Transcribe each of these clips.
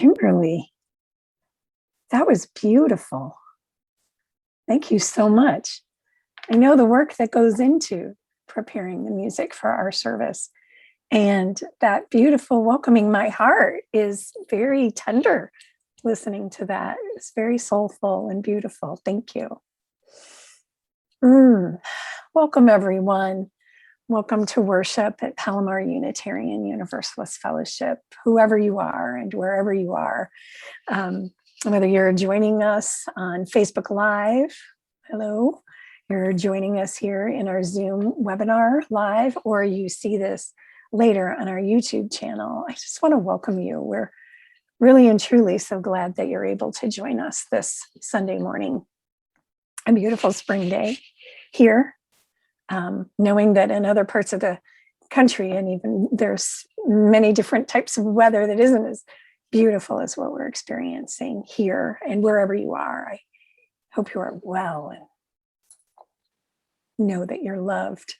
Kimberly, that was beautiful. Thank you so much. I know the work that goes into preparing the music for our service, and that beautiful welcoming my heart is very tender. Listening to that, it's very soulful and beautiful. Thank you. Welcome, everyone. Welcome to worship at Palomar Unitarian Universalist Fellowship, whoever you are and wherever you are. Whether you're joining us on Facebook Live, hello, you're joining us here in our Zoom webinar live, or you see this later on our YouTube channel, I just want to welcome you. We're really and truly so glad that you're able to join us this Sunday morning. A beautiful spring day here, knowing that in other parts of the country, and even there's many different types of weather that isn't as beautiful as what we're experiencing here, and wherever you are, I hope you are well and know that you're loved.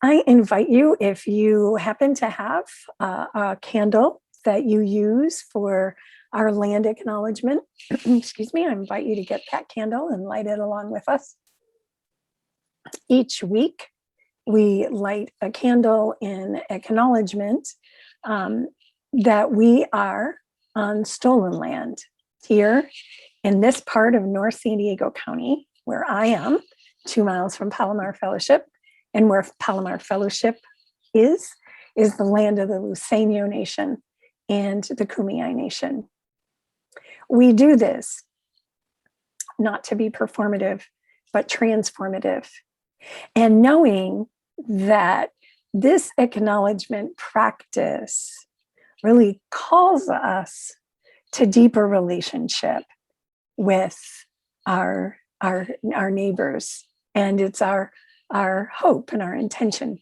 I invite you, if you happen to have a candle that you use for our land acknowledgement, excuse me, I invite you to get that candle and light it along with us. Each week, we light a candle in acknowledgement that we are on stolen land here in this part of North San Diego County, where I am, 2 miles from Palomar Fellowship, and where Palomar Fellowship is the land of the Luiseño Nation and the Kumeyaay Nation. We do this not to be performative, but transformative. And knowing that this acknowledgement practice really calls us to deeper relationship with our neighbors. And it's our hope and our intention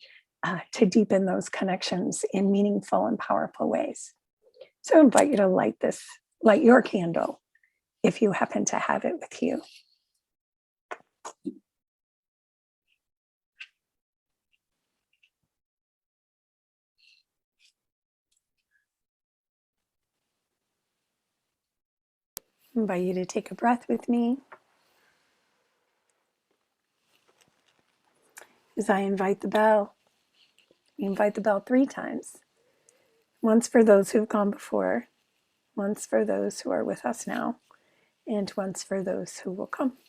to deepen those connections in meaningful and powerful ways. So I invite you to light your candle if you happen to have it with you. I invite you to take a breath with me as I invite the bell. We invite the bell 3 times. Once for those who've gone before, once for those who are with us now, and once for those who will come.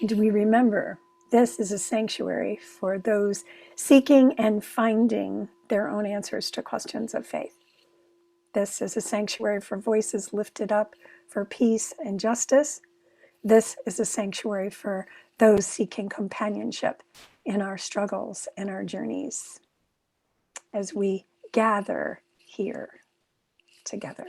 And we remember this is a sanctuary for those seeking and finding their own answers to questions of faith. This is a sanctuary for voices lifted up for peace and justice. This is a sanctuary for those seeking companionship in our struggles and our journeys as we gather here together.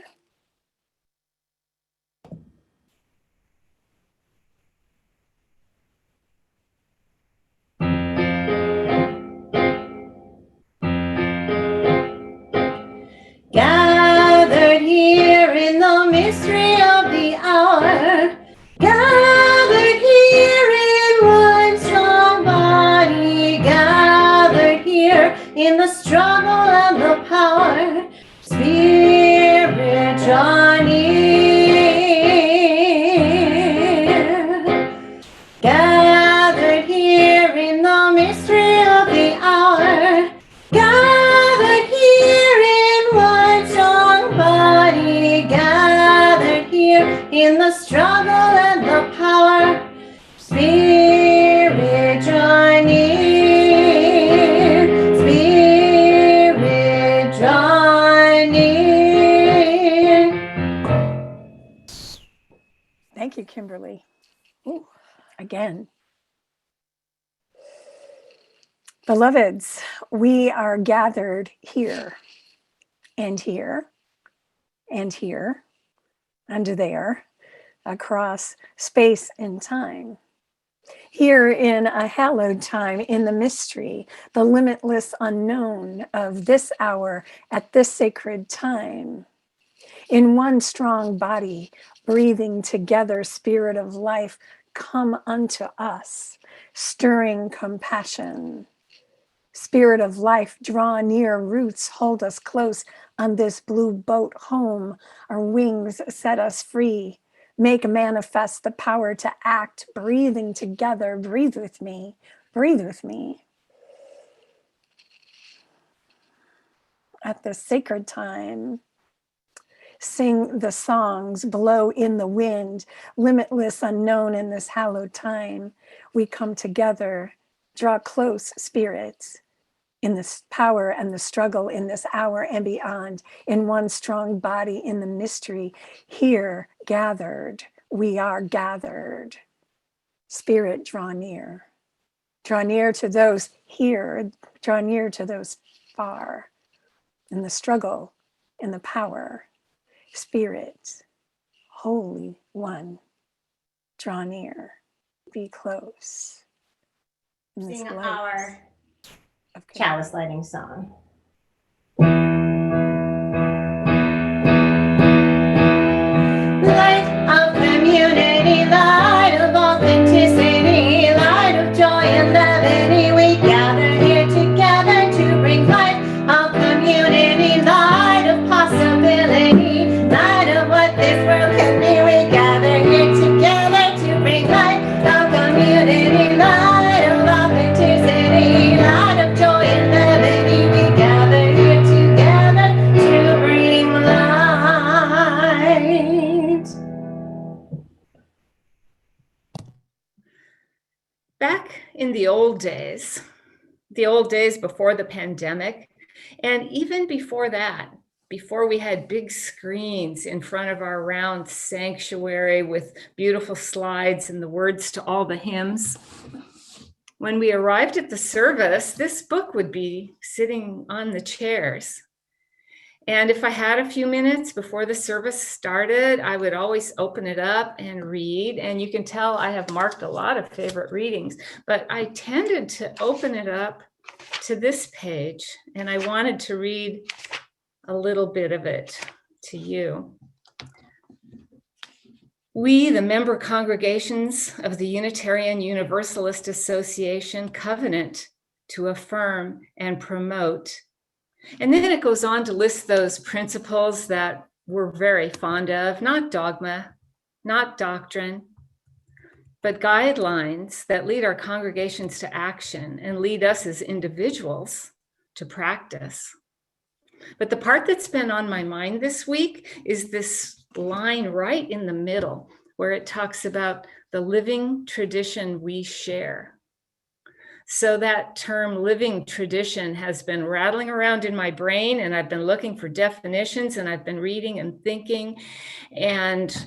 Gathered here in the mystery of the hour, gathered here in one strong body, gathered here in the struggle and the power, Spirit, draw near. Gathered here in the mystery of the hour, gathered here in one strong body, gathered here in the struggle and the power, Spirit, draw near, Spirit, draw near. Thank you, Kimberly. Ooh, again. Beloveds, we are gathered here and here and here and there across space and time Here in a hallowed time, in the mystery, the limitless unknown of this hour at this sacred time. In one strong body, breathing together, spirit of life, come unto us, stirring compassion. Spirit of life, draw near, roots hold us close on this blue boat home. Our wings set us free. Make manifest the power to act, breathing together. Breathe with me, breathe with me. At this sacred time, sing the songs, blow in the wind, limitless unknown in this hallowed time. We come together, draw close, spirits, in this power and the struggle in this hour and beyond, in one strong body in the mystery, here gathered, we are gathered. Spirit, draw near to those here, draw near to those far, in the struggle, in the power. Spirit, Holy One, draw near, be close. In this Sing light our of chalice lighting song. Light of community, light of authenticity, light of joy and levity, we gather here together to bring light of community, light of possibility, light of what this world can be. We gather here together to bring light of community, light of authenticity, light of joy and levity, we gather here together to bring light. Back in the old days before the pandemic, and even before that, before we had big screens in front of our round sanctuary with beautiful slides and the words to all the hymns, when we arrived at the service, this book would be sitting on the chairs. And if I had a few minutes before the service started, I would always open it up and read. And you can tell I have marked a lot of favorite readings, but I tended to open it up to this page, and I wanted to read a little bit of it to you. We, the member congregations of the Unitarian Universalist Association, covenant to affirm and promote. And then it goes on to list those principles that we're very fond of, not dogma, not doctrine, but guidelines that lead our congregations to action and lead us as individuals to practice. But the part that's been on my mind this week is this line right in the middle where it talks about the living tradition we share. So that term living tradition has been rattling around in my brain, and I've been looking for definitions, and I've been reading and thinking, and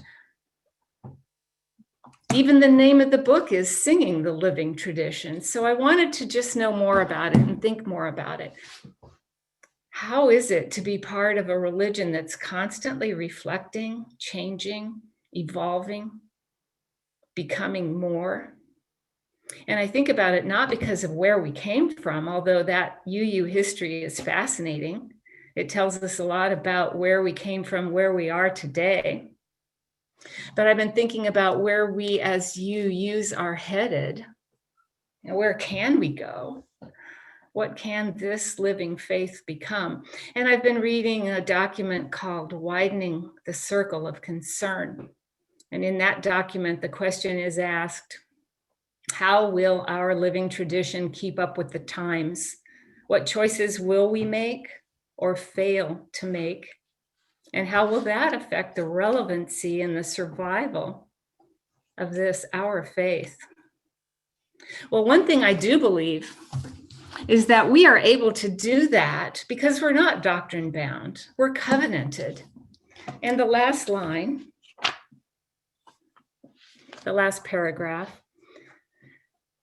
even the name of the book is Singing the Living Tradition. So I wanted to just know more about it and think more about it. How is it to be part of a religion that's constantly reflecting, changing, evolving, becoming more? And I think about it not because of where we came from, although that UU history is fascinating. It tells us a lot about where we came from, where we are today. But I've been thinking about where we as UUs are headed, and where can we go? What can this living faith become? And I've been reading a document called Widening the Circle of Concern. And in that document, the question is asked, how will our living tradition keep up with the times? What choices will we make or fail to make? And how will that affect the relevancy and the survival of this, our faith? Well, one thing I do believe is that we are able to do that because we're not doctrine bound, we're covenanted. And the last line, the last paragraph,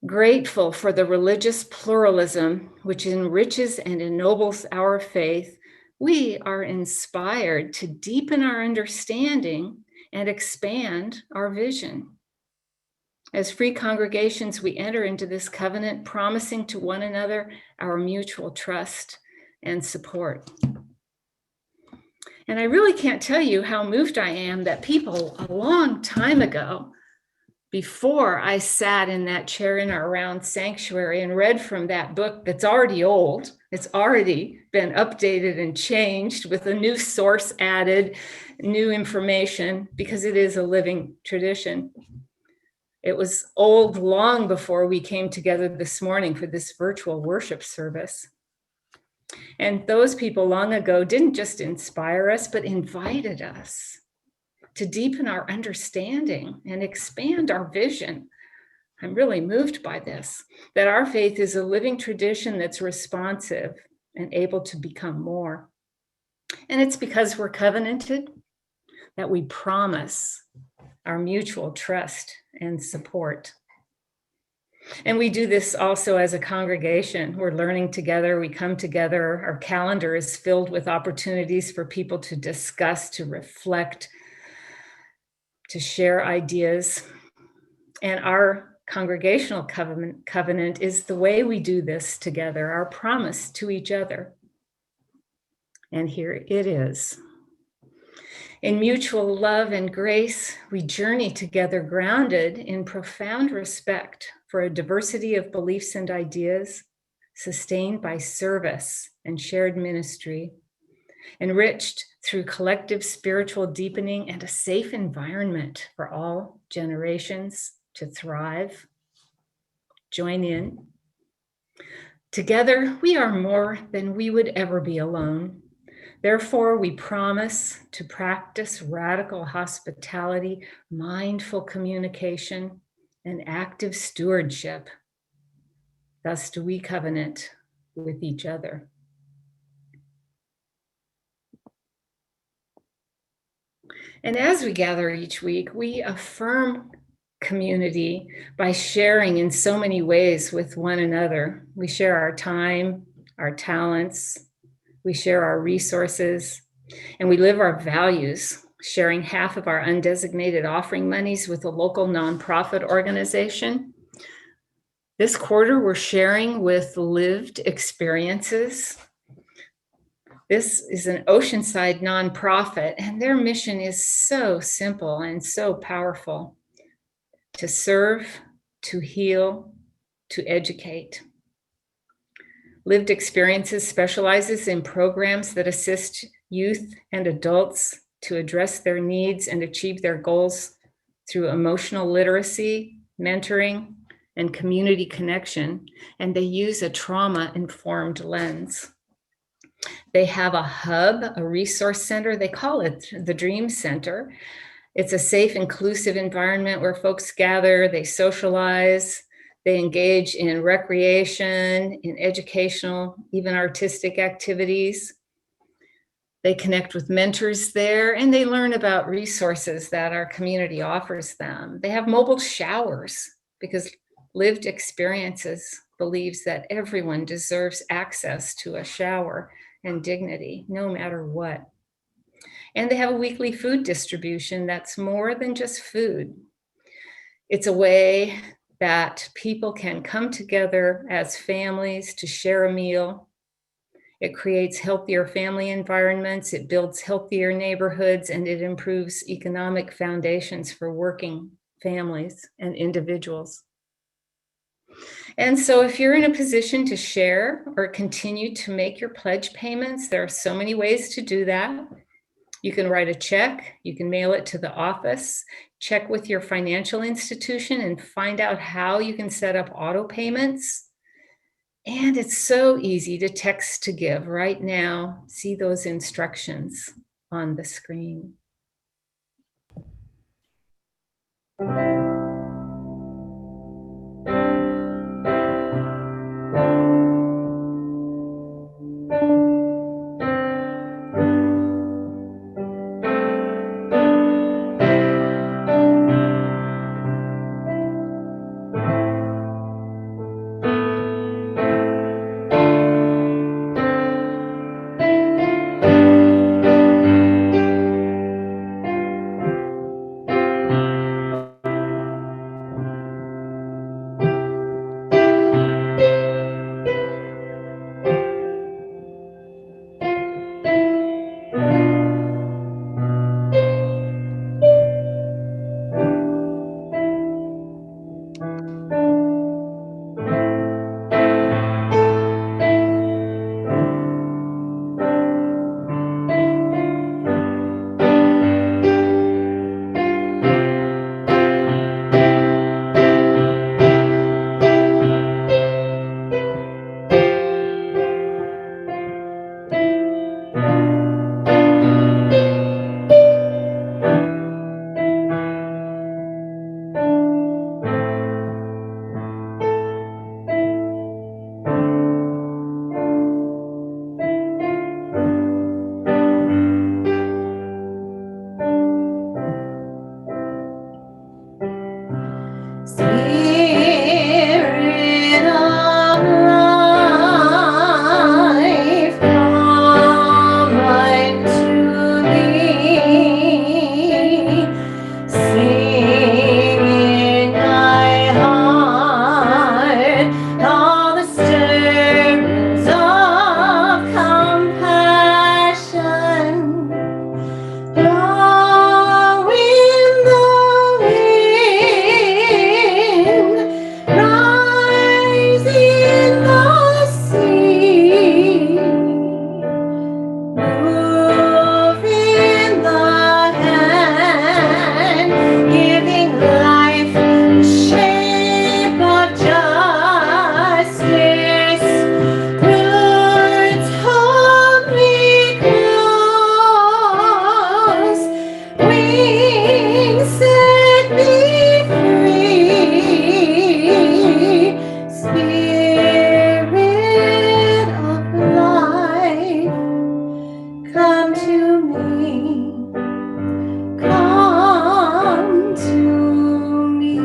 grateful for the religious pluralism which enriches and ennobles our faith, we are inspired to deepen our understanding and expand our vision. As free congregations, we enter into this covenant, promising to one another our mutual trust and support. And I really can't tell you how moved I am that people a long time ago, before I sat in that chair in our round sanctuary and read from that book that's already old, it's already been updated and changed with a new source added, new information, because it is a living tradition. It was old long before we came together this morning for this virtual worship service. And those people long ago didn't just inspire us, but invited us to deepen our understanding and expand our vision. I'm really moved by this, that our faith is a living tradition that's responsive and able to become more. And it's because we're covenanted that we promise our mutual trust and support. And we do this also as a congregation. We're learning together, we come together. Our calendar is filled with opportunities for people to discuss, to reflect, to share ideas. And our congregational covenant is the way we do this together, our promise to each other. And here it is. In mutual love and grace, we journey together grounded in profound respect for a diversity of beliefs and ideas, sustained by service and shared ministry, enriched through collective spiritual deepening and a safe environment for all generations to thrive, join in. Together, we are more than we would ever be alone. Therefore, we promise to practice radical hospitality, mindful communication, and active stewardship. Thus do we covenant with each other. And as we gather each week, we affirm community by sharing in so many ways with one another. We share our time, our talents, we share our resources, and we live our values, sharing half of our undesignated offering monies with a local nonprofit organization. This quarter, we're sharing with lived experiences. This is an Oceanside nonprofit, and their mission is so simple and so powerful: to serve, to heal, to educate. Lived Experiences specializes in programs that assist youth and adults to address their needs and achieve their goals through emotional literacy, mentoring, and community connection, and they use a trauma-informed lens. They have a hub, a resource center. They call it the Dream Center. It's a safe, inclusive environment where folks gather, they socialize, they engage in recreation, in educational, even artistic activities. They connect with mentors there, and they learn about resources that our community offers them. They have mobile showers because Lived Experiences believes that everyone deserves access to a shower and dignity, no matter what. And they have a weekly food distribution that's more than just food. It's a way that people can come together as families to share a meal. It creates healthier family environments, it builds healthier neighborhoods, and it improves economic foundations for working families and individuals. And so if you're in a position to share or continue to make your pledge payments, there are so many ways to do that. You can write a check, you can mail it to the office, check with your financial institution and find out how you can set up auto payments. And it's so easy to text to give right now. See those instructions on the screen. Spirit of life, come unto me, sing in my heart all the stirrings of compassion. Blow in the wind, rise in the sea, move in the hand, giving life the shape of justice. Roots hold me close, wings set me free. Spirit of life, come to me, come to me.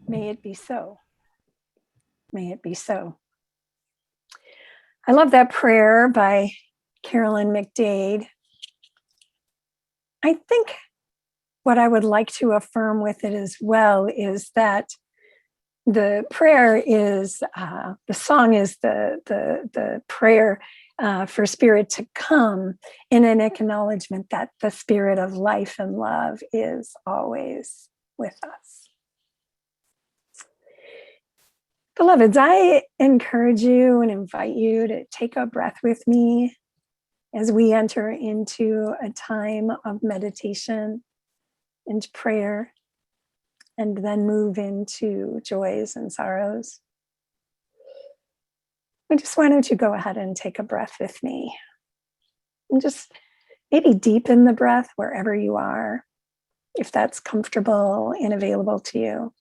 May it be so. May it be so. I love that prayer by Carolyn McDade. I think what I would like to affirm with it as well is that the prayer is, the song is the prayer for spirit to come in an acknowledgement that the spirit of life and love is always with us. Beloveds, I encourage you and invite you to take a breath with me as we enter into a time of meditation and prayer, and then move into joys and sorrows. Why don't you go ahead and take a breath with me? And just maybe deepen the breath wherever you are, if that's comfortable and available to you.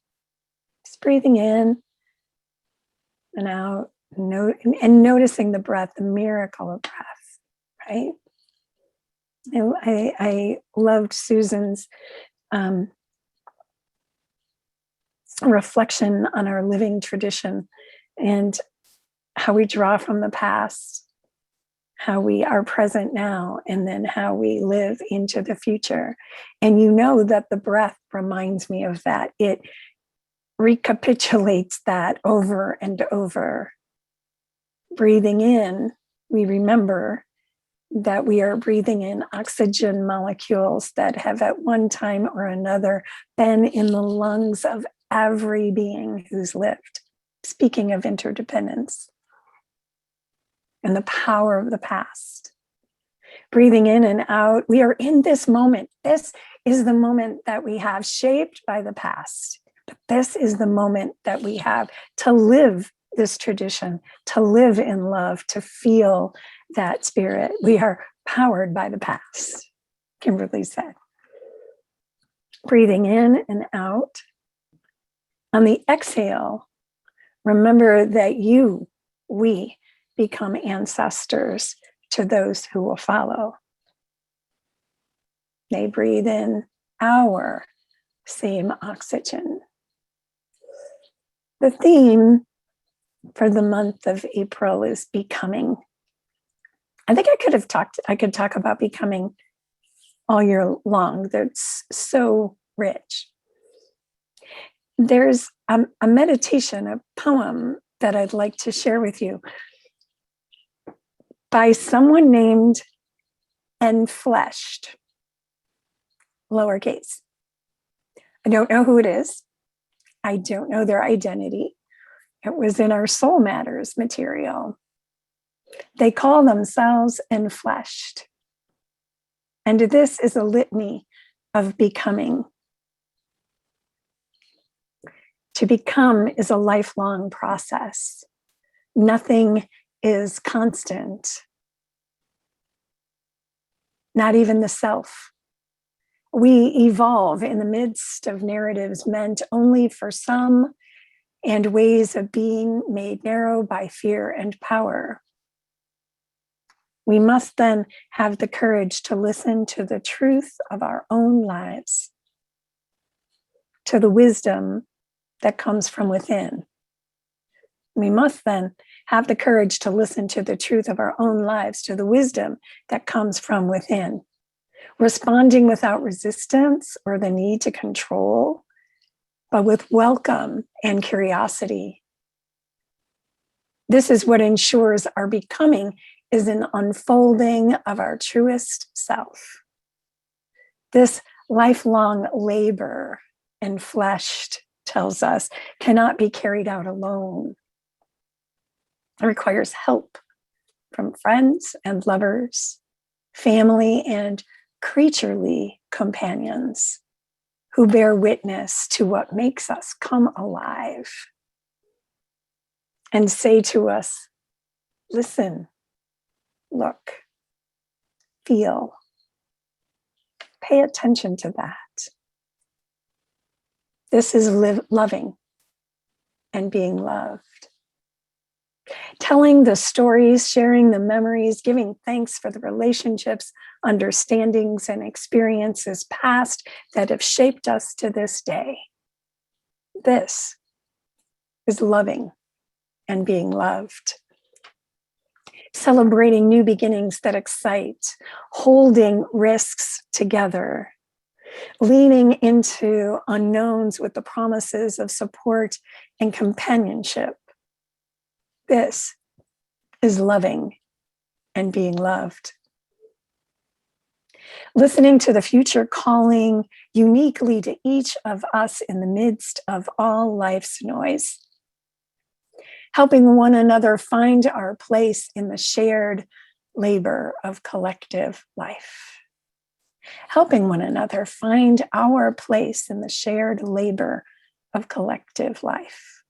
Just breathing in and out, and noticing the breath, the miracle of breath, right? I loved Susan's reflection on our living tradition and how we draw from the past, how we are present now, and then how we live into the future. And you know that the breath reminds me of that. It recapitulates that over and over. Breathing in, we remember that we are breathing in oxygen molecules that have at one time or another been in the lungs of every being who's lived. Speaking of interdependence and the power of the past. Breathing in and out, we are in this moment. This is the moment that we have, shaped by the past. But this is the moment that we have to live this tradition, to live in love, to feel that spirit. We are powered by the past, Kimberly said. Breathing in and out. On the exhale, remember that we become ancestors to those who will follow. They breathe in our same oxygen. The theme for the month of April is becoming. I think I could talk about becoming all year long. That's so rich. There's a meditation, a poem that I'd like to share with you by someone named Enfleshed. lowercase. I don't know who it is. I don't know their identity. It was in our Soul Matters material. They call themselves enfleshed. And this is a litany of becoming. To become is a lifelong process. Nothing is constant, not even the self. We evolve in the midst of narratives meant only for some and ways of being made narrow by fear and power. We must then have the courage to listen to the truth of our own lives, to the wisdom that comes from within. We must then have the courage to listen to the truth of our own lives, to the wisdom that comes from within, responding without resistance or the need to control, but with welcome and curiosity. This is what ensures our becoming is an unfolding of our truest self. This lifelong labor, enfleshed, tells us, cannot be carried out alone. It requires help from friends and lovers, family and creaturely companions who bear witness to what makes us come alive and say to us, listen, look, feel, pay attention to that. This is loving and being loved. Telling the stories, sharing the memories, giving thanks for the relationships, understandings, and experiences past that have shaped us to this day. This is loving and being loved. Celebrating new beginnings that excite, holding risks together, leaning into unknowns with the promises of support and companionship. This is loving and being loved. Listening to the future calling uniquely to each of us in the midst of all life's noise. Helping one another find our place in the shared labor of collective life. Helping one another find our place in the shared labor of collective life.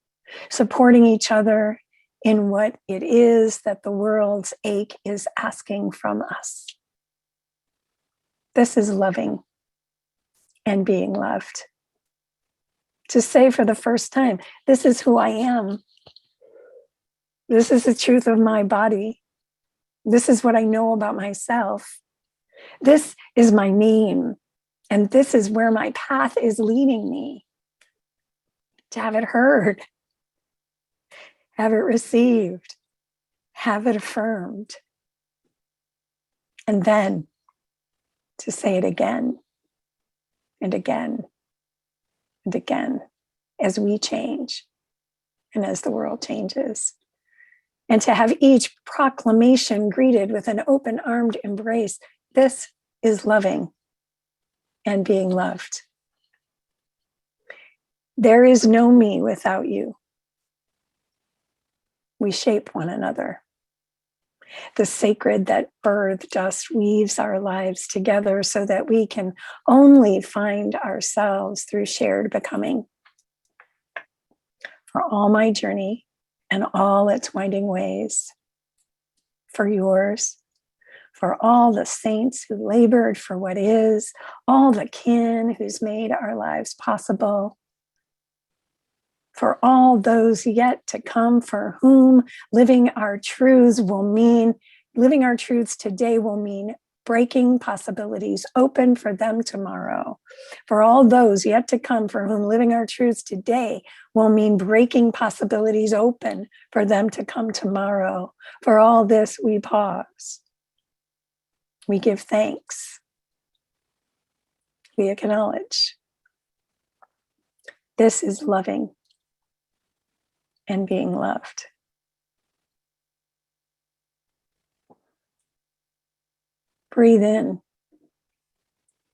Supporting each other in what it is that the world's ache is asking from us. This is loving and being loved. To say for the first time, this is who I am. This is the truth of my body. This is what I know about myself. This is my name. And this is where my path is leading me. To have it heard, have it received, have it affirmed. And then to say it again and again and again as we change and as the world changes. And to have each proclamation greeted with an open-armed embrace. This is loving and being loved. There is no me without you. We shape one another. The sacred that birthed us weaves our lives together so that we can only find ourselves through shared becoming. For all my journey and all its winding ways, for yours, for all the saints who labored for what is, all the kin who's made our lives possible, for all those yet to come for whom living our truths today will mean breaking possibilities open for them tomorrow. For all those yet to come for whom living our truths today will mean breaking possibilities open for them to come tomorrow. For all this, we pause. We give thanks. We acknowledge. This is loving and being loved. Breathe in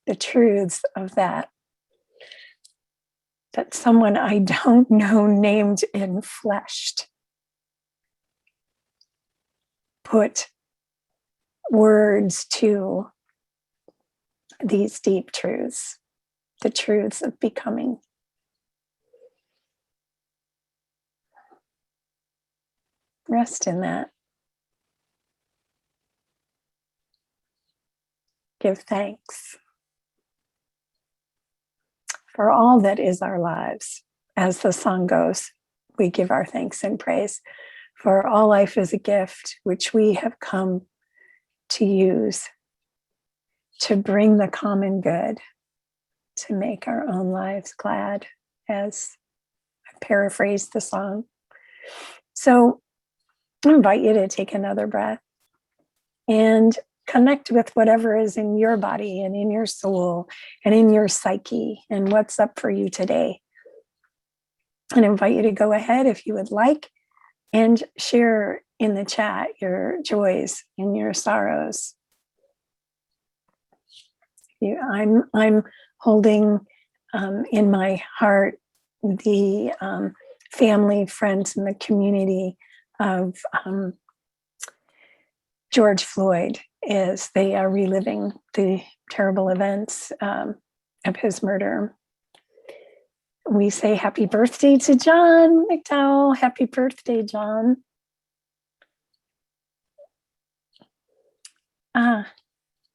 the truths of that someone I don't know named and fleshed put words to these deep truths, the truths of becoming. Rest in that. Give thanks for all that is our lives. As the song goes, we give our thanks and praise. For all life is a gift which we have come to use to bring the common good, to make our own lives glad, as I paraphrase the song. So I invite you to take another breath and connect with whatever is in your body and in your soul and in your psyche and what's up for you today. And invite you to go ahead, if you would like, and share in the chat your joys and your sorrows. I'm holding in my heart the family, friends, and the community of George Floyd as they are reliving the terrible events of his murder. We say happy birthday to John McDowell. Happy birthday, John.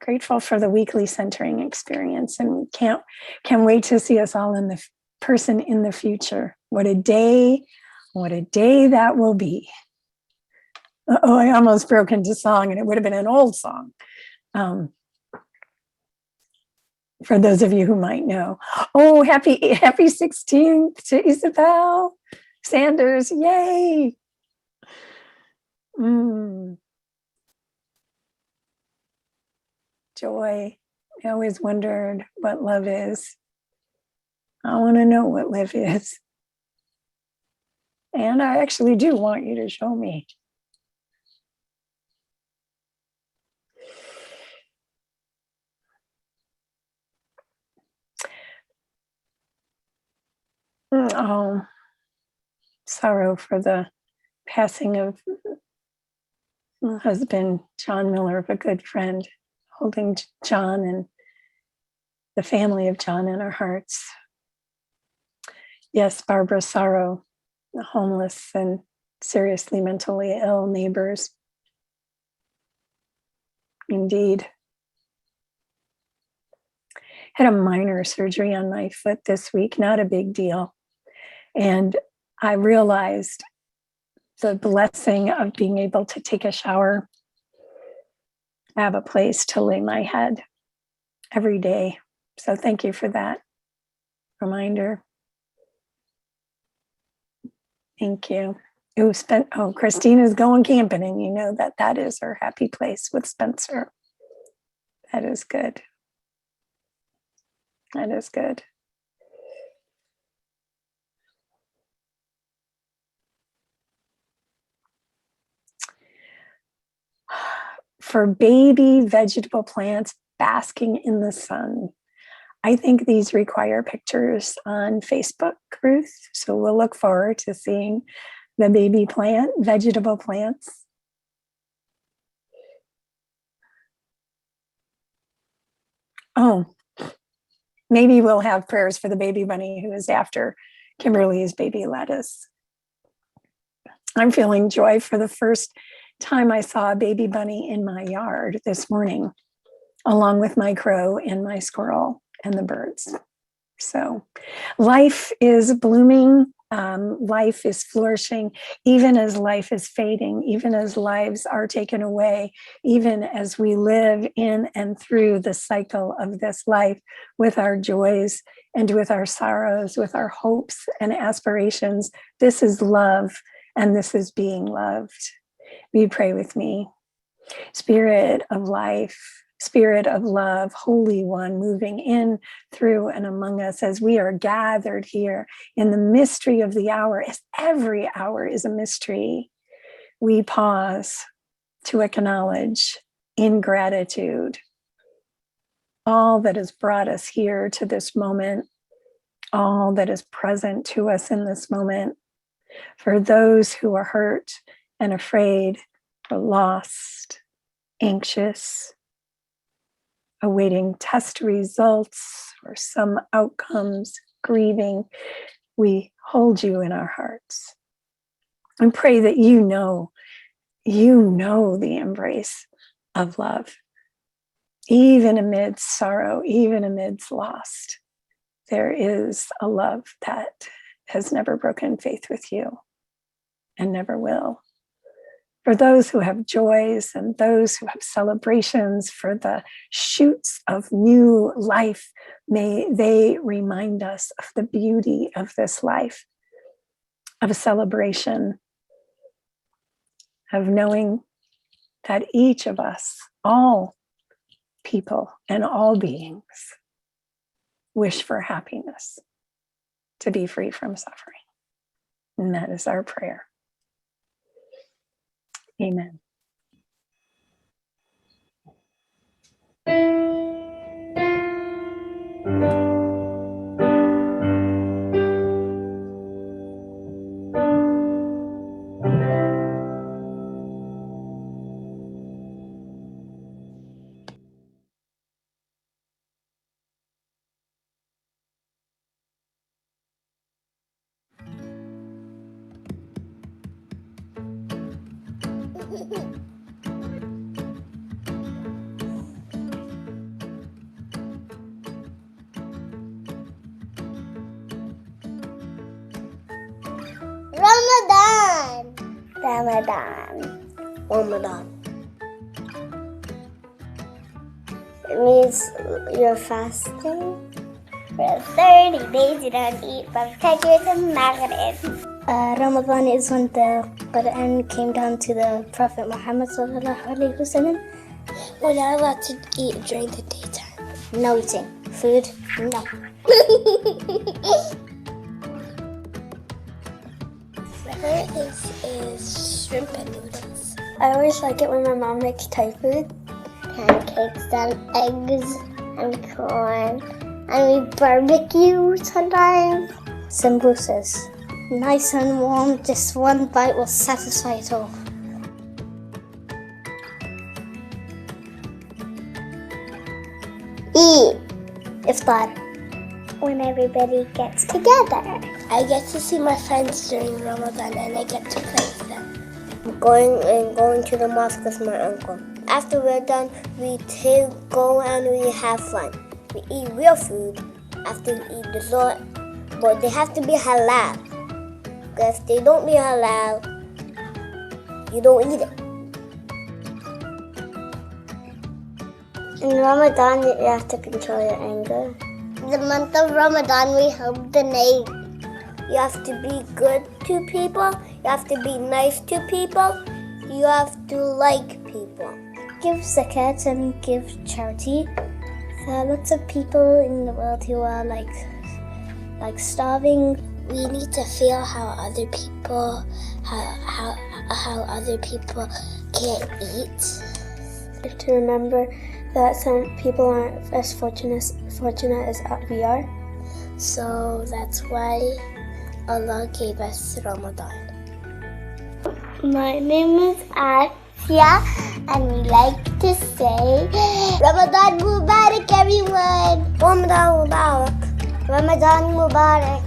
Grateful for the weekly centering experience, and can't wait to see us all in the person in the future. What a day that will be. Oh, I almost broke into song, and it would have been an old song. For those of you who might know. Oh, happy 16th to Isabel Sanders. Yay. Joy. I always wondered what love is. I want to know what love is. And I actually do want you to show me. Oh, sorrow for the passing of my husband, John Miller, a good friend, holding John and the family of John in our hearts. Yes, Barbara, sorrow, the homeless and seriously mentally ill neighbors. Indeed. Had a minor surgery on my foot this week, not a big deal. And I realized the blessing of being able to take a shower, have a place to lay my head every day. So thank you for that reminder. Thank you. Christina's going camping, and you know that is her happy place with Spencer. That is good. That is good. For baby vegetable plants basking in the sun. I think these require pictures on Facebook, Ruth. So we'll look forward to seeing the baby vegetable plants. Oh, maybe we'll have prayers for the baby bunny who is after Kimberly's baby lettuce. I'm feeling joy for the first time I saw a baby bunny in my yard this morning, along with my crow and my squirrel and the birds. So life is blooming, life is flourishing, even as life is fading, even as lives are taken away, even as we live in and through the cycle of this life with our joys and with our sorrows, with our hopes and aspirations. This is love, and this is being loved. Will you pray with me? Spirit of life, Spirit of love, Holy One, moving in, through, and among us as we are gathered here in the mystery of the hour, as every hour is a mystery. We pause to acknowledge in gratitude all that has brought us here to this moment, all that is present to us in this moment, for those who are hurt and afraid, or lost, anxious, awaiting test results or some outcomes, grieving, we hold you in our hearts and pray that you know the embrace of love. Even amidst sorrow, even amidst loss, there is a love that has never broken faith with you and never will. For those who have joys and those who have celebrations, for the shoots of new life, may they remind us of the beauty of this life, of a celebration, of knowing that each of us, all people and all beings, wish for happiness, to be free from suffering. And that is our prayer. Amen. Ramadan. It means you're fasting. For 30 days you don't eat from Fajr to Maghrib. Ramadan is when the Quran came down to the Prophet Muhammad sallallahu alaihi wasallam. We're not allowed to eat during the daytime. No eating. Food? No. My favorite thing is shrimp and noodles. I always like it when my mom makes Thai food. Pancakes and eggs and corn. And we barbecue sometimes. Sambusas. Nice and warm, just one bite will satisfy it all. Eat. Iftar. When everybody gets together. I get to see my friends during Ramadan and I get to play with them. Going to the mosque with my uncle. After we're done, we go and we have fun. We eat real food after we eat dessert, but they have to be halal. Because if they don't be halal, you don't eat it. In Ramadan, you have to control your anger. The month of Ramadan, we help the need. You have to be good to people. You have to be nice to people. You have to like people. Give zakat and give charity. There are lots of people in the world who are like starving. We need to feel how other people can't eat. To remember that some people aren't as fortunate as we are. So that's why Allah gave us Ramadan. My name is Asya, and we like to say Ramadan Mubarak, everyone! Ramadan Mubarak! Ramadan Mubarak!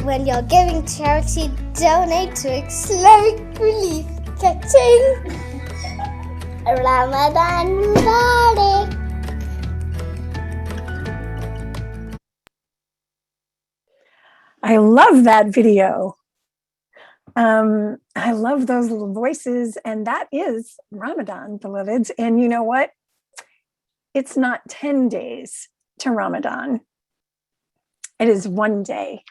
When you're giving charity, donate to Islamic Relief. Catching! Ramadan Mubarak! I love that video. I love those little voices, and that is Ramadan, beloveds. And you know what? It's not 10 days to Ramadan. It is one day.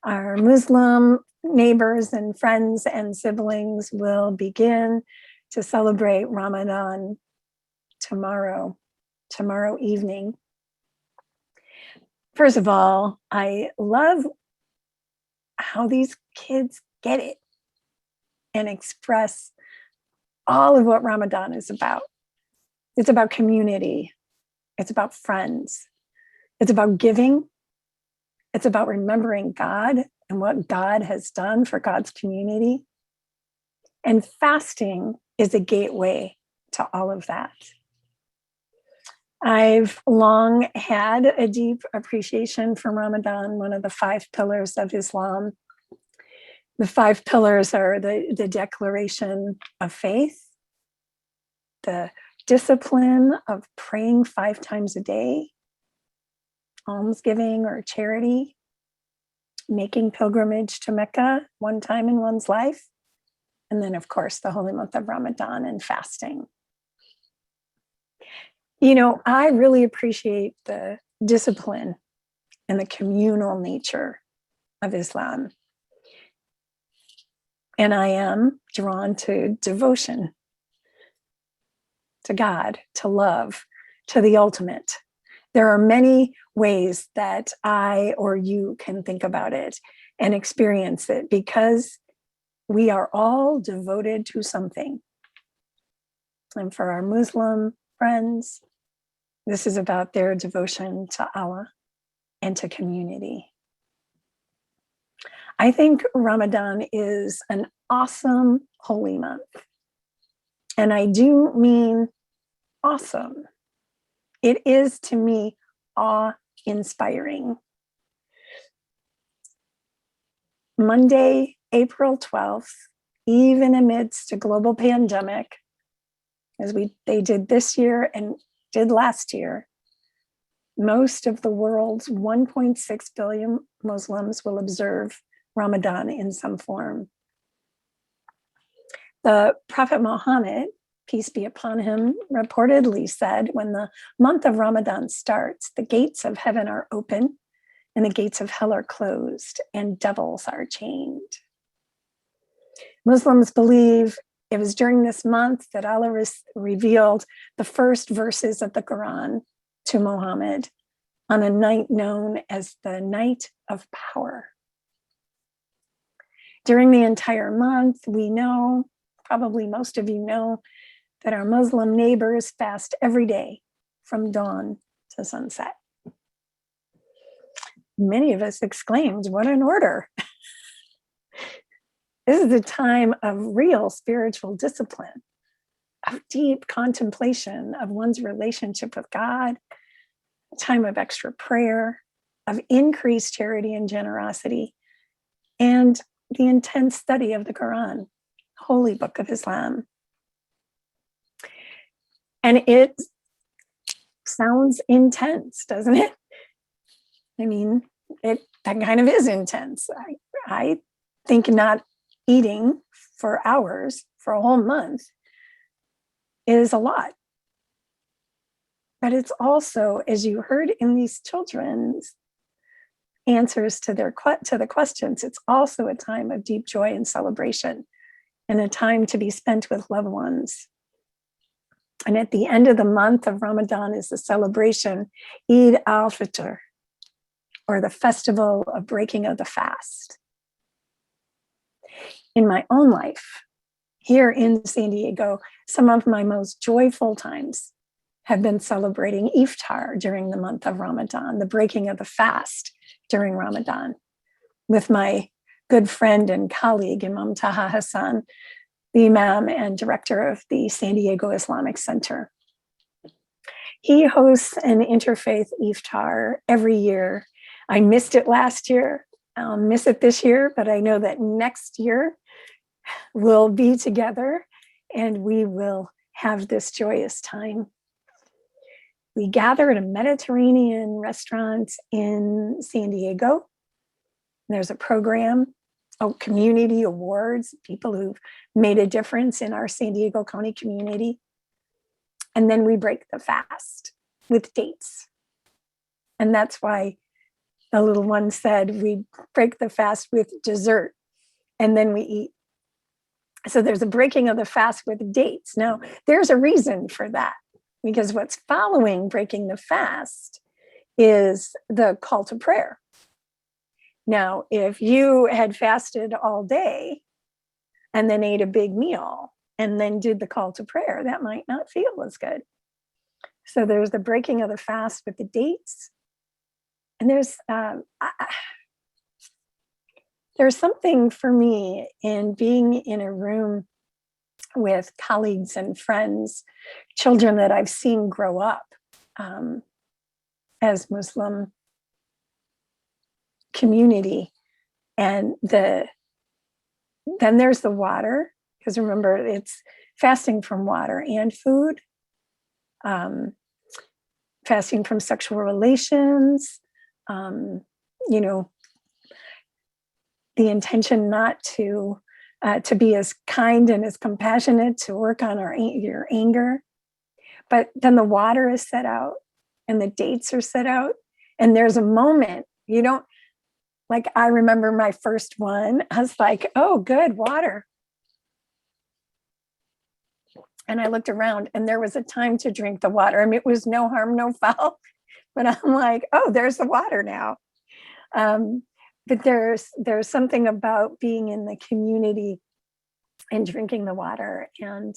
Our Muslim neighbors and friends and siblings will begin to celebrate Ramadan tomorrow evening. First of all, I love how these kids get it and express all of what Ramadan is about. It's about community. It's about friends. It's about giving. It's about remembering God and what God has done for God's community. And fasting is a gateway to all of that. I've long had a deep appreciation for Ramadan, one of the 5 pillars of Islam. The 5 pillars are the declaration of faith, the discipline of praying 5 times a day, almsgiving or charity, making pilgrimage to Mecca 1 time in one's life, and then, of course, the holy month of Ramadan and fasting. You know, I really appreciate the discipline and the communal nature of Islam. And I am drawn to devotion, to God, to love, to the ultimate. There are many ways that I or you can think about it and experience it, because we are all devoted to something. And for our Muslim friends, this is about their devotion to Allah and to community. I think Ramadan is an awesome holy month. And I do mean awesome. It is, to me, awe-inspiring. Monday, April 12th, even amidst a global pandemic, as they did this year and did last year, most of the world's 1.6 billion Muslims will observe Ramadan in some form. The Prophet Muhammad, peace be upon him, reportedly said, when the month of Ramadan starts, the gates of heaven are open and the gates of hell are closed and devils are chained. Muslims believe it was during this month that Allah revealed the first verses of the Quran to Muhammad on a night known as the Night of Power. During the entire month, we know, probably most of you know, that our Muslim neighbors fast every day from dawn to sunset. Many of us exclaimed, "What an order." This is a time of real spiritual discipline, of deep contemplation of one's relationship with God, a time of extra prayer, of increased charity and generosity, and the intense study of the Quran, holy book of Islam. And it sounds intense, doesn't it? I mean, that kind of is intense. I think not eating for hours for a whole month is a lot. But it's also, as you heard in these children's answers to the questions, it's also a time of deep joy and celebration, and a time to be spent with loved ones. And at the end of the month of Ramadan is the celebration, Eid al-Fitr, or the festival of breaking of the fast. In my own life, here in San Diego, some of my most joyful times have been celebrating iftar during the month of Ramadan, the breaking of the fast during Ramadan, with my good friend and colleague, Imam Taha Hassan, the Imam and director of the San Diego Islamic Center. He hosts an interfaith iftar every year. I missed it last year. I'll miss it this year, but I know that next year we'll be together and we will have this joyous time. We gather at a Mediterranean restaurant in San Diego. There's a program, community awards, people who've made a difference in our San Diego County community. And then we break the fast with dates. And that's why the little one said we break the fast with dessert and then we eat. So there's a breaking of the fast with dates. Now, there's a reason for that, because what's following breaking the fast is the call to prayer. Now, if you had fasted all day and then ate a big meal and then did the call to prayer, that might not feel as good. So there's the breaking of the fast with the dates. And there's something for me in being in a room with colleagues and friends, children that I've seen grow up as Muslim community. And then there's the water, because remember, it's fasting from water and food, fasting from sexual relations, the intention not to be as kind and as compassionate, to work on your anger. But then the water is set out and the dates are set out. And there's a moment, like I remember my first one, I was like, oh, good, water. And I looked around and there was a time to drink the water. I mean, it was no harm, no foul. But I'm like, oh, there's the water now. But there's something about being in the community and drinking the water and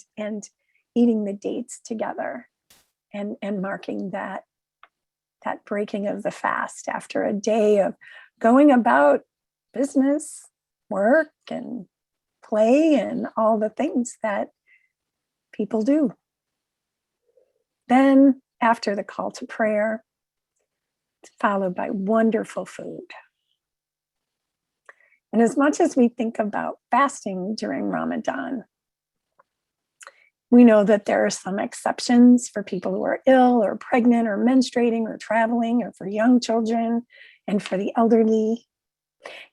eating the dates together and marking that breaking of the fast after a day of going about business, work, and play, and all the things that people do. Then after the call to prayer, it's followed by wonderful food. And as much as we think about fasting during Ramadan, we know that there are some exceptions for people who are ill or pregnant or menstruating or traveling, or for young children and for the elderly.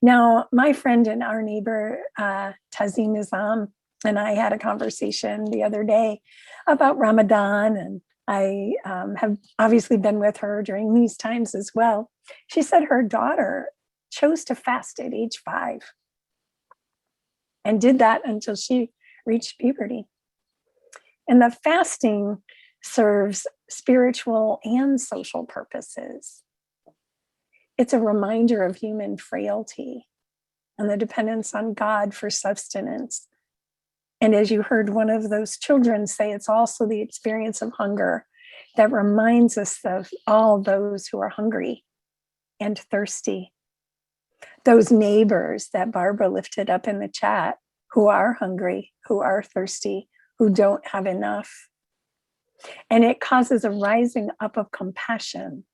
Now, my friend and our neighbor, Tazim Nizam, and I had a conversation the other day about Ramadan, and I have obviously been with her during these times as well. She said her daughter chose to fast at age 5 and did that until she reached puberty. And the fasting serves spiritual and social purposes. It's a reminder of human frailty and the dependence on God for sustenance. And as you heard one of those children say, it's also the experience of hunger that reminds us of all those who are hungry and thirsty. Those neighbors that Barbara lifted up in the chat, who are hungry, who are thirsty, who don't have enough. And it causes a rising up of compassion,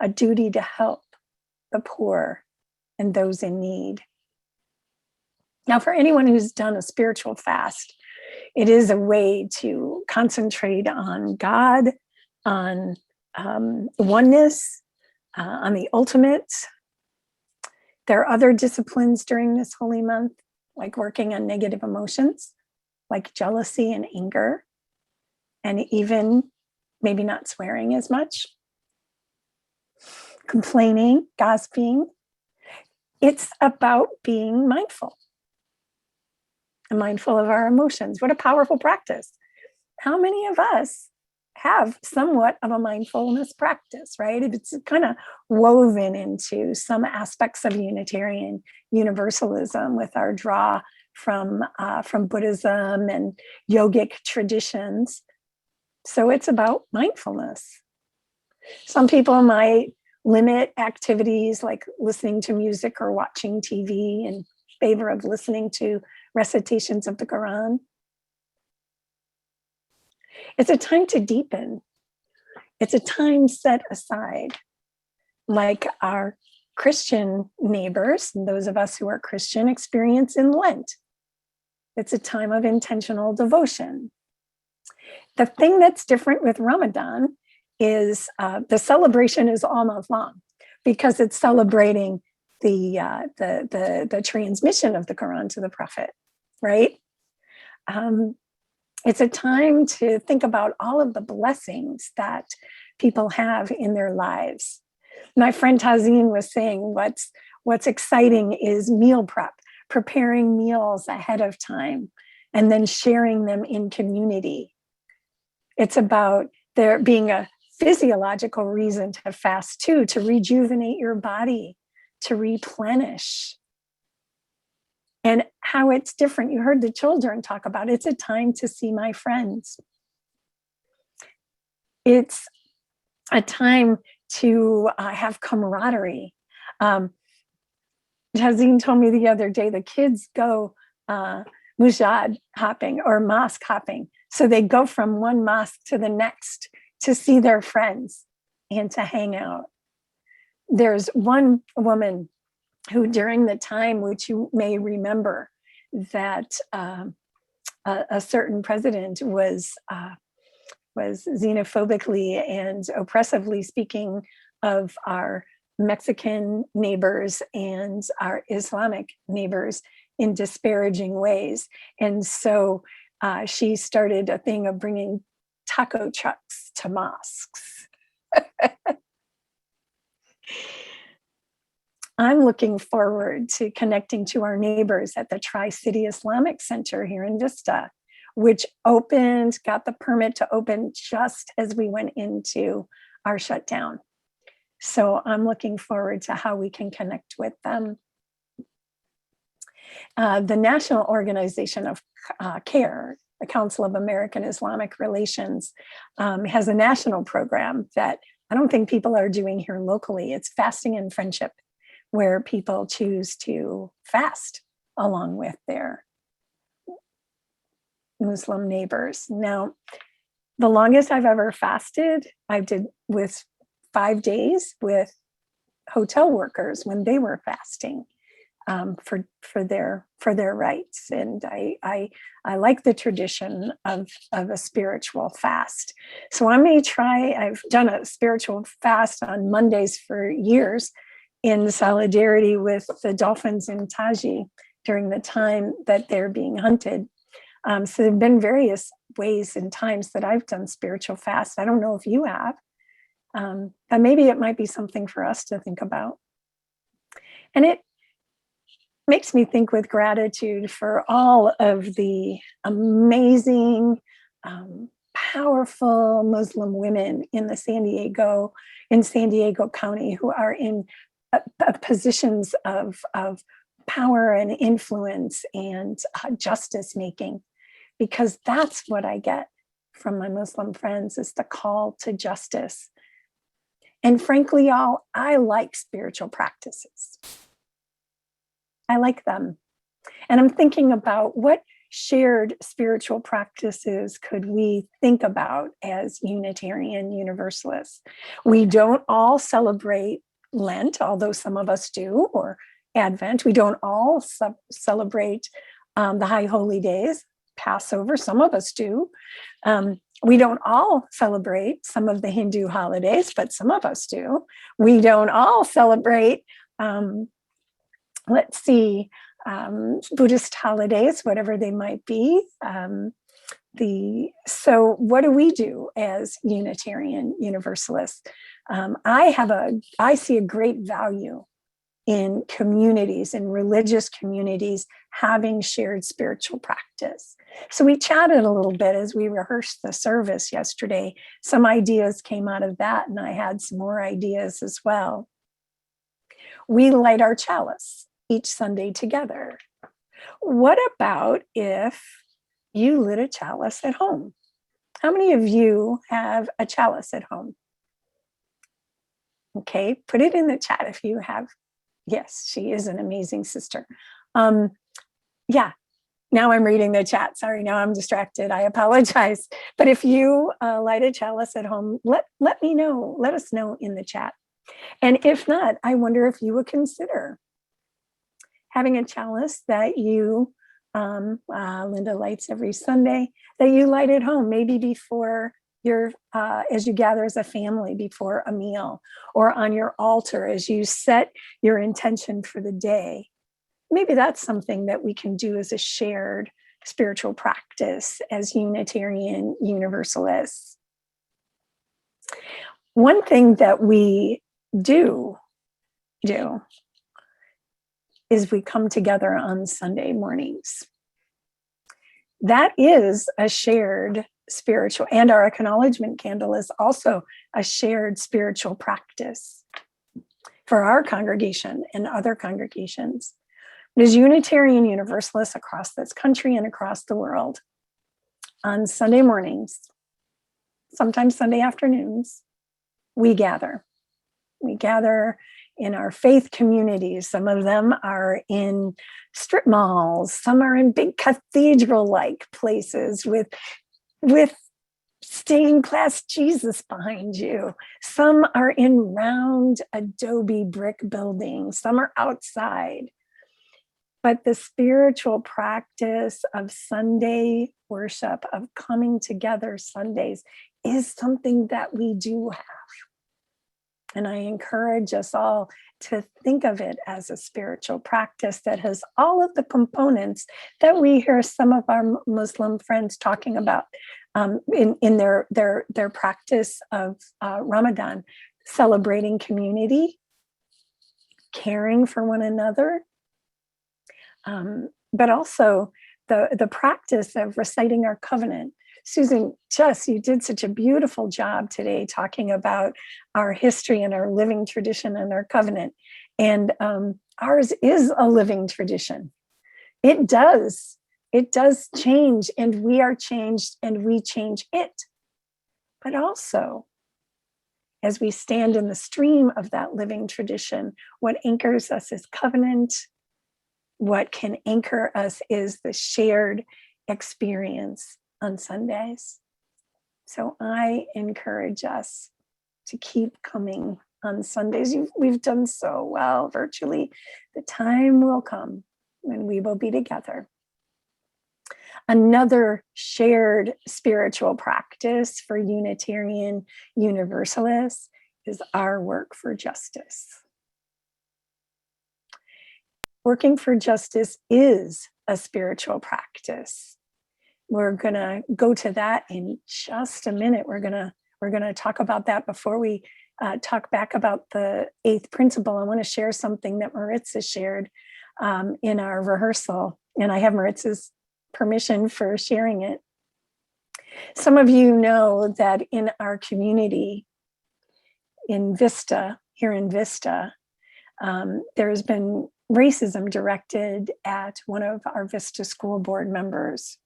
a duty to help the poor and those in need. Now, for anyone who's done a spiritual fast, it is a way to concentrate on God, on oneness, on the ultimate. There are other disciplines during this holy month, like working on negative emotions, like jealousy and anger, and even maybe not swearing as much, complaining, gossiping. It's about being mindful and mindful of our emotions. What a powerful practice. How many of us have somewhat of a mindfulness practice, right? It's kind of woven into some aspects of Unitarian Universalism with our draw from Buddhism and yogic traditions. So it's about mindfulness. Some people might limit activities like listening to music or watching TV in favor of listening to recitations of the Quran. It's a time to deepen. It's a time set aside, like our Christian neighbors and those of us who are Christian experience in Lent. It's a time of intentional devotion. The thing that's different with Ramadan is the celebration is all month long because it's celebrating the transmission of the Quran to the Prophet, right? It's a time to think about all of the blessings that people have in their lives. My friend Tazeen was saying what's exciting is meal prep, preparing meals ahead of time, and then sharing them in community. It's about there being a physiological reason to fast too, to rejuvenate your body, to replenish. And how it's different. You heard the children talk about it's a time to see my friends. It's a time to have camaraderie. Tazeen told me the other day the kids go mujad hopping or mosque hopping. So they go from one mosque to the next to see their friends and to hang out. There's one woman who, during the time, which you may remember, that a certain president was xenophobically and oppressively speaking of our Mexican neighbors and our Islamic neighbors in disparaging ways. And so she started a thing of bringing taco trucks to mosques. I'm looking forward to connecting to our neighbors at the Tri-City Islamic Center here in Vista, which opened, got the permit to open just as we went into our shutdown. So I'm looking forward to how we can connect with them. The National Organization of CARE, the Council of American Islamic Relations, has a national program that I don't think people are doing here locally. It's Fasting and Friendship, where people choose to fast along with their Muslim neighbors. Now, the longest I've ever fasted, I did with 5 days with hotel workers when they were fasting for their rights. And I like the tradition of a spiritual fast. So I may try. I've done a spiritual fast on Mondays for years, in solidarity with the dolphins in Taji during the time that they're being hunted. So there have been various ways and times that I've done spiritual fast. I don't know if you have, but maybe it might be something for us to think about. And it makes me think with gratitude for all of the amazing, powerful Muslim women in San Diego County who are in positions of power and influence and justice making, because that's what I get from my Muslim friends, is the call to justice. And frankly, y'all, I like spiritual practices. I like them. And I'm thinking about what shared spiritual practices could we think about as Unitarian Universalists. We don't all celebrate Lent, although some of us do, or Advent. We don't all celebrate the High Holy Days, Passover. Some of us do. We don't all celebrate some of the Hindu holidays, but some of us do. We don't all celebrate, Buddhist holidays, whatever they might be. So what do we do as Unitarian Universalists? I see a great value in communities, in religious communities, having shared spiritual practice. So we chatted a little bit as we rehearsed the service yesterday. Some ideas came out of that, and I had some more ideas as well. We light our chalice each Sunday together. What about if you lit a chalice at home? How many of you have a chalice at home? Okay, put it in the chat if you have. Yes, she is an amazing sister. Yeah, now I'm reading the chat. Sorry, now I'm distracted. I apologize. But if you light a chalice at home, let me know. Let us know in the chat. And if not, I wonder if you would consider having a chalice that you, Linda lights every Sunday, that you light at home, maybe before your, as you gather as a family before a meal, or on your altar as you set your intention for the day. Maybe that's something that we can do as a shared spiritual practice as Unitarian Universalists. One thing that we do is we come together on Sunday mornings. That is a shared spiritual, and our acknowledgement candle is also a shared spiritual practice for our congregation and other congregations. But as Unitarian Universalists across this country and across the world, on Sunday mornings, sometimes Sunday afternoons, we gather. We gather in our faith communities. Some of them are in strip malls. Some are in big cathedral-like places with stained glass Jesus behind you. Some are in round adobe brick buildings. Some are outside. But the spiritual practice of Sunday worship, of coming together Sundays, is something that we do have. And I encourage us all to think of it as a spiritual practice that has all of the components that we hear some of our Muslim friends talking about in their practice of Ramadan, celebrating community, caring for one another, but also the practice of reciting our covenant. Susan, you did such a beautiful job today talking about our history and our living tradition and our covenant. And ours is a living tradition. It does change, and we are changed, and we change it. But also, as we stand in the stream of that living tradition, what anchors us is covenant. What can anchor us is the shared experience on Sundays. So I encourage us to keep coming on Sundays. We've done so well virtually. The time will come when we will be together. Another shared spiritual practice for Unitarian Universalists is our work for justice. Working for justice is a spiritual practice. We're gonna go to that in just a minute. We're gonna talk about that before we talk back about the 8th principle. I want to share something that Maritza shared in our rehearsal, and I have Maritza's permission for sharing it. Some of you know that in our community in Vista, here in Vista, there has been racism directed at one of our Vista school board members.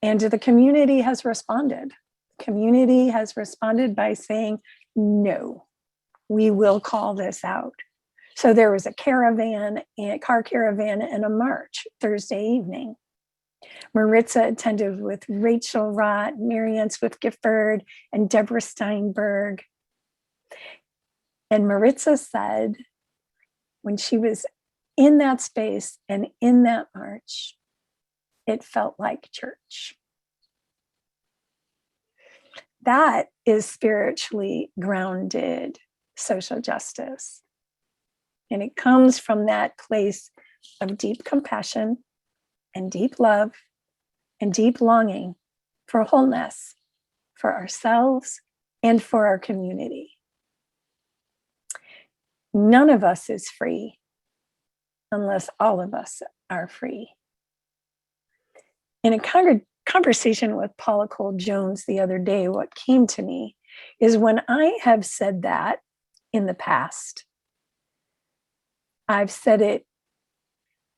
And the community has responded. Community has responded by saying, no, we will call this out. So there was a car caravan and a march Thursday evening. Maritza attended with Rachel Rott, Marianne Swift-Gifford, and Deborah Steinberg. And Maritza said, when she was in that space and in that march, it felt like church. That is spiritually grounded social justice. And it comes from that place of deep compassion and deep love and deep longing for wholeness for ourselves and for our community. None of us is free unless all of us are free. In a conversation with Paula Cole-Jones the other day, what came to me is when I have said that in the past, I've said it,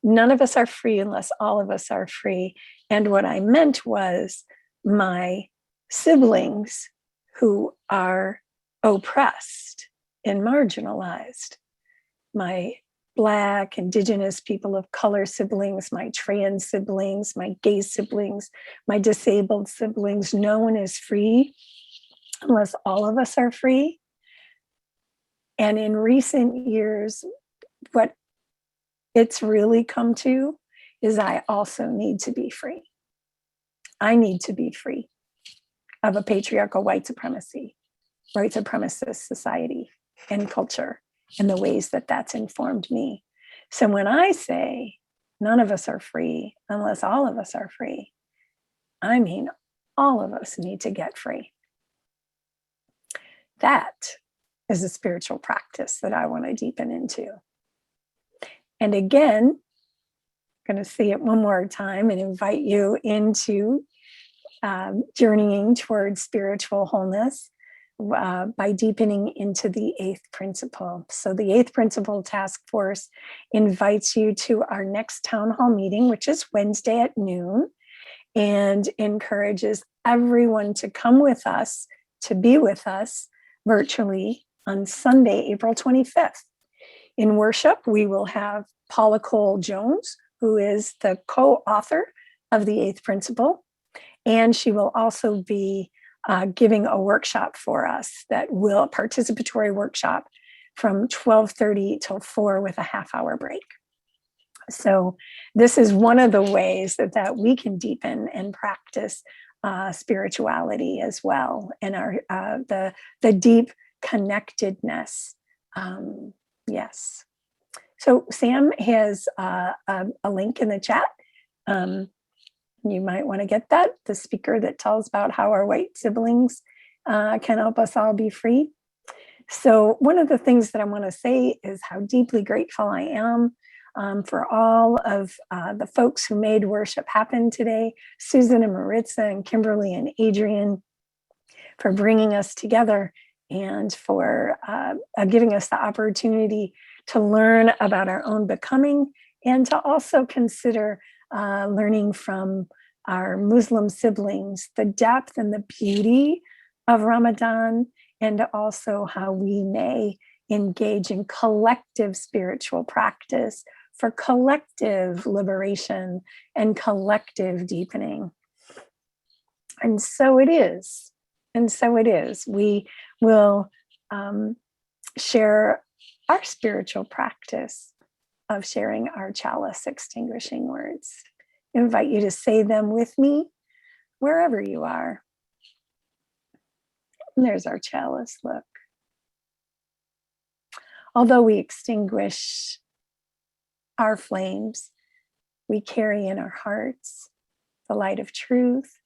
none of us are free unless all of us are free. And what I meant was my siblings who are oppressed and marginalized, my Black, Indigenous, people of color siblings, my trans siblings, my gay siblings, my disabled siblings. No one is free unless all of us are free. And in recent years, what it's really come to is I also need to be free. I need to be free of a patriarchal white supremacist society and culture, and the ways that that's informed me. So when I say none of us are free unless all of us are free, I mean all of us need to get free. That is a spiritual practice that I want to deepen into. And again, I'm going to say it one more time and invite you into journeying towards spiritual wholeness by deepening into the 8th principle. So the 8th principle task force invites you to our next town hall meeting, which is Wednesday at noon, and encourages everyone to come with us, to be with us virtually on Sunday, April 25th. In worship, we will have Paula Cole Jones, who is the co-author of the Eighth Principle, and she will also be giving a workshop for us that will participatory workshop from 12:30 till 4 with a half-hour break. So this is one of the ways that we can deepen and practice spirituality as well, and our the deep connectedness. Yes. So Sam has a link in the chat. You might want to get that, the speaker that tells about how our white siblings can help us all be free. So one of the things that I want to say is how deeply grateful I am for all of the folks who made worship happen today, Susan and Maritza and Kimberly and Adrian, for bringing us together and for giving us the opportunity to learn about our own becoming and to also consider learning from our Muslim siblings the depth and the beauty of Ramadan, and also how we may engage in collective spiritual practice for collective liberation and collective deepening. And so it is. And so it is. We will share our spiritual practice of sharing our chalice extinguishing words. I invite you to say them with me wherever you are. And there's our chalice, look. Although we extinguish our flames, we carry in our hearts the light of truth,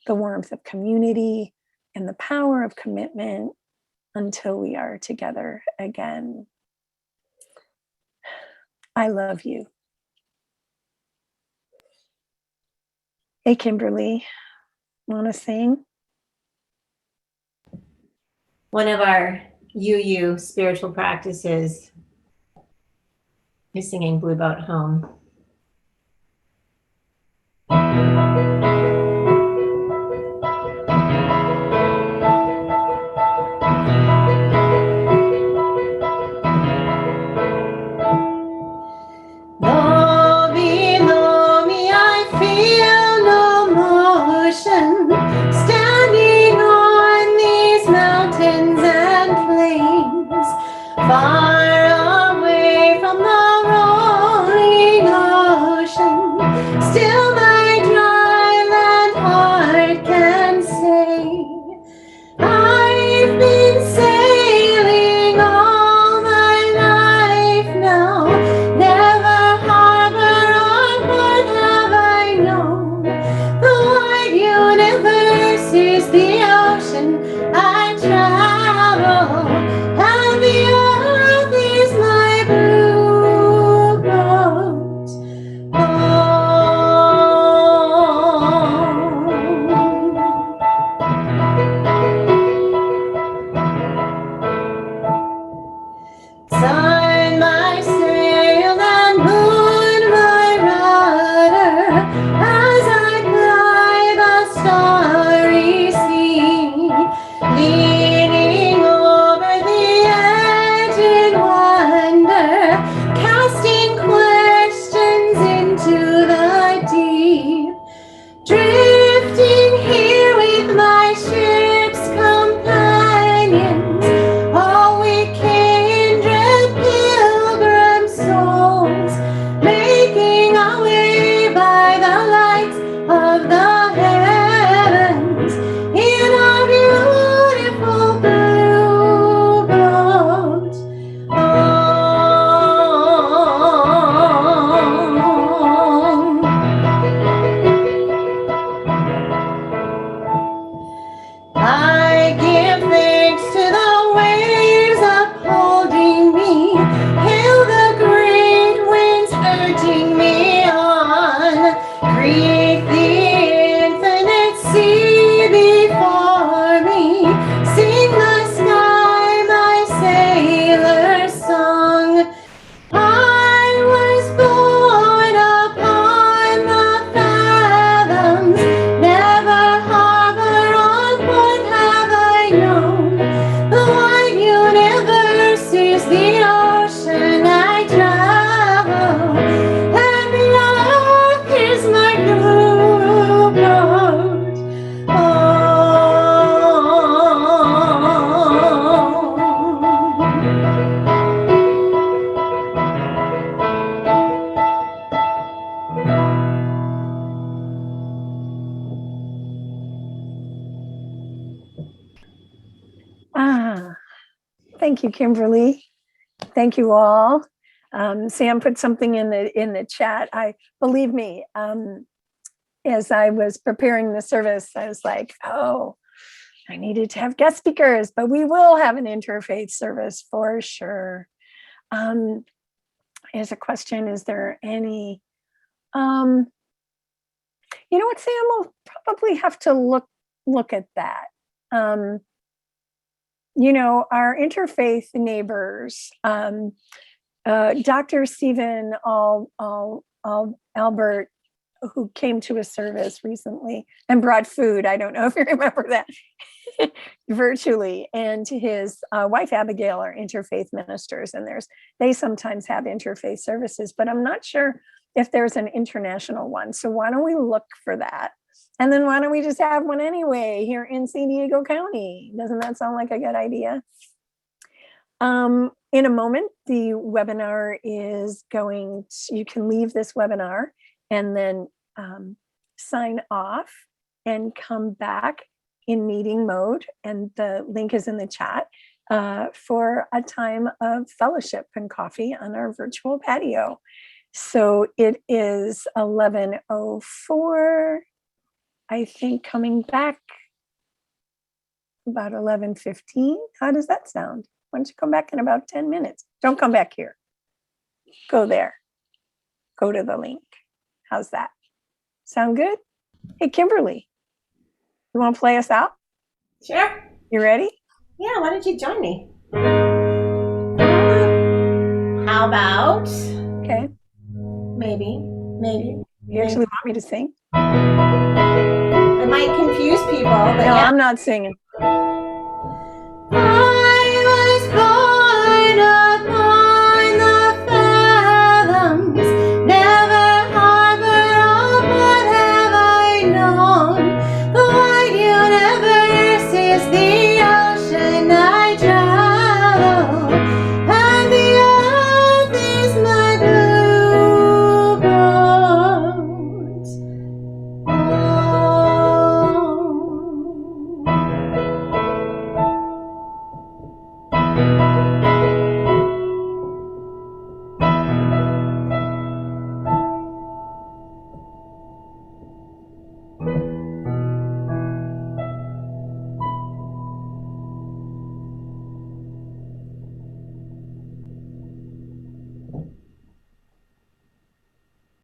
the warmth of community, and the power of commitment until we are together again. I love you. Hey, Kimberly, want to sing? One of our UU spiritual practices is singing Blue Boat Home. Low below me, I feel no motion, standing on these mountains and plains, far away from the rolling Thank you, Kimberly. Thank you all. Sam put something in the chat. Believe me, as I was preparing the service, I was like, oh, I needed to have guest speakers, but we will have an interfaith service for sure. Here's a question: is there any? You know what, Sam? We'll probably have to look at that. You know, our interfaith neighbors, Dr. Stephen Albert, who came to a service recently and brought food. I don't know if you remember that. Virtually, and his wife Abigail are interfaith ministers, and they sometimes have interfaith services, but I'm not sure if there's an international one. So why don't we look for that? And then why don't we just have one anyway here in San Diego County? Doesn't that sound like a good idea? In a moment, the webinar is going to, you can leave this webinar and then sign off and come back in meeting mode. And the link is in the chat for a time of fellowship and coffee on our virtual patio. So it is 11:04, I think, coming back about 11:15. How does that sound? Why don't you come back in about 10 minutes? Don't come back here. Go there. Go to the link. How's that? Sound good? Hey, Kimberly, you want to play us out? Sure. You ready? Yeah, why don't you join me? How about? Okay. Maybe. You actually want me to sing? It might confuse people, but No, yeah. I'm not singing. Ah,